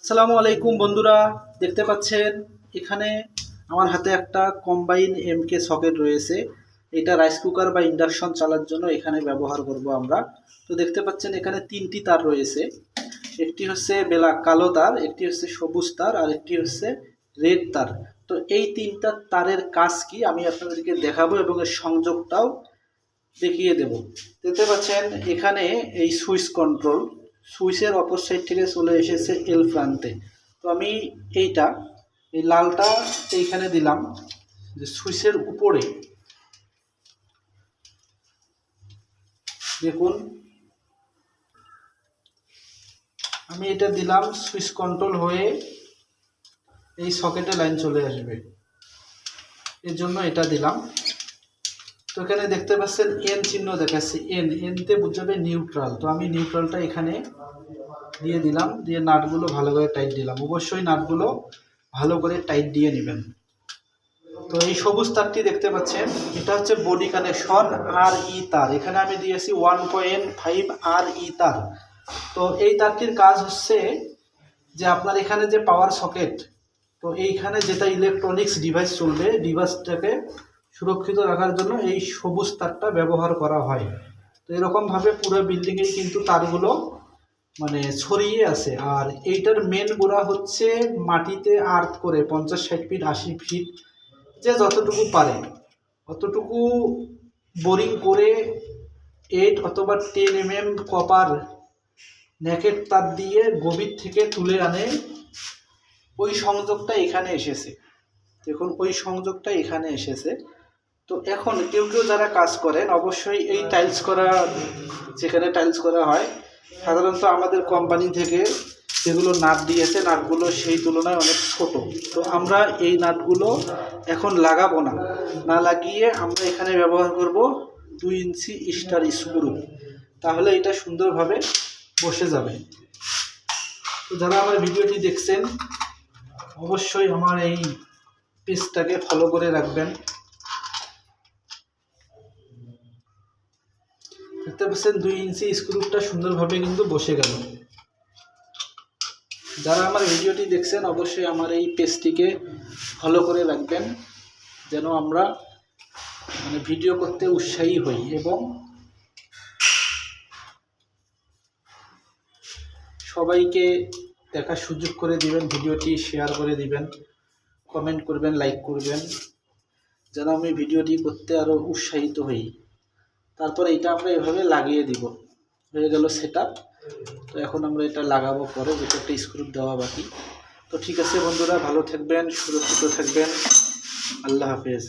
আসসালামু আলাইকুম বন্ধুরা, দেখতে পাচ্ছেন এখানে আমার হাতে একটা কম্বাইন এমকে সকেট রয়েছে। এটা রাইস কুকার বা ইন্ডাকশন চালার জন্য এখানে ব্যবহার করব আমরা। তো দেখতে পাচ্ছেন এখানে তিনটি তার রয়েছে। একটি হচ্ছে কালো তার, একটি হচ্ছে সবুজ তার, আর একটি হচ্ছে রেড তার। তো এই তিনটা তারের কাজ কি আমি আপনাদেরকে দেখাবো এবং এর সংযোগটাও দেখিয়ে দেব। দেখতে পাচ্ছেন এখানে এই সুইচ কন্ট্রোল, সুইচের অপর সাইড থেকে চলে এসেছে এল প্রান্তে। তো আমি এই লালটা এইখানে দিলাম যে সুইচের উপরে, দেখুন আমি এটা দিলাম, সুইচ কন্ট্রোল হয়ে এই সকেটে লাইন চলে আসবে, এর জন্য এটা দিলাম। তো এখানে দেখতে পাচ্ছেন এন চিহ্ন দেখাচ্ছে, এনতে বুঝাবে নিউট্রাল। তো আমি নিউট্রালটা এখানে দিয়ে দিলাম, দিয়ে নাটগুলো ভালো করে টাইট দিলাম। অবশ্যই নাটগুলো ভালো করে টাইট দিয়ে নেবেন। তো এই সবুজ তারটি দেখতে পাচ্ছেন, এটা হচ্ছে বডি কানেকশন আর ই তার। এখানে আমি দিয়েছি 1.5 আর ই তার। তো এই তারটির কাজ হচ্ছে যে আপনার এখানে যে পাওয়ার সকেট, তো এইখানে যেটা ইলেকট্রনিক্স ডিভাইস চলবে, ডিভাইসটাকে সুরক্ষিত রাখার জন্য এই সবুজ তারটা ব্যবহার করা হয়। তো এরকমভাবে পুরো বিল্ডিংয়ে কিন্তু তারগুলো ছড়িয়ে আছে। আর এইটার মেন গোড়া হচ্ছে মাটিতে আর্থ করে 50-60 ফিট 80 ফিট যে যতটুকু পারে অতটুকু বোরিং করে 8 অথবা 10 কপার নেকেট তার দিয়ে গভীর থেকে তুলে আনে। ওই সংযোগটা এখানে এসেছে, দেখুন ওই সংযোগটা এখানে এসেছে। তো এখন কেউ যারা কাজ করেন অবশ্যই এই টাইলস করা, যেখানে টাইলস করা হয় সাধারণত আমাদের কোম্পানি থেকে যেগুলো নাট দিয়েছে, নাটগুলো সেই তুলনায় অনেক ছোট। তো আমরা এই নাটগুলো এখন লাগাবো না লাগিয়ে আমরা এখানে ব্যবহার করব 2 ইঞ্চি স্টার স্ক্রু। তাহলে এটা সুন্দরভাবে বসে যাবে। তো যারা আমার ভিডিওটি দেখছেন অবশ্যই আমার এই পেজটাকে ফলো করে রাখবেন। দেখতে পাচ্ছেন 2 ইঞ্চি স্ক্রুটা সুন্দরভাবে কিন্তু বসে গেল। যারা আমার ভিডিওটি দেখছেন অবশ্যই আমার এই পেজটিকে ফলো করে রাখবেন, যেন আমরা ভিডিও করতে উৎসাহী হই এবং সবাইকে দেখার সুযোগ করে দিবেন। ভিডিওটি শেয়ার করে দিবেন, কমেন্ট করবেন, লাইক করবেন, যেন আমি ভিডিওটি করতে আরও উৎসাহিত হই। তারপরে এটা আমরা এভাবে লাগিয়ে দিব, হয়ে গেল সেটআপ। তো এখন আমরা এটা লাগাবো পরে, যেটা একটা স্ক্রু দেওয়া বাকি। তো ঠিক আছে বন্ধুরা, ভালো থাকবেন, সুরক্ষিত থাকবেন, আল্লাহ হাফেজ।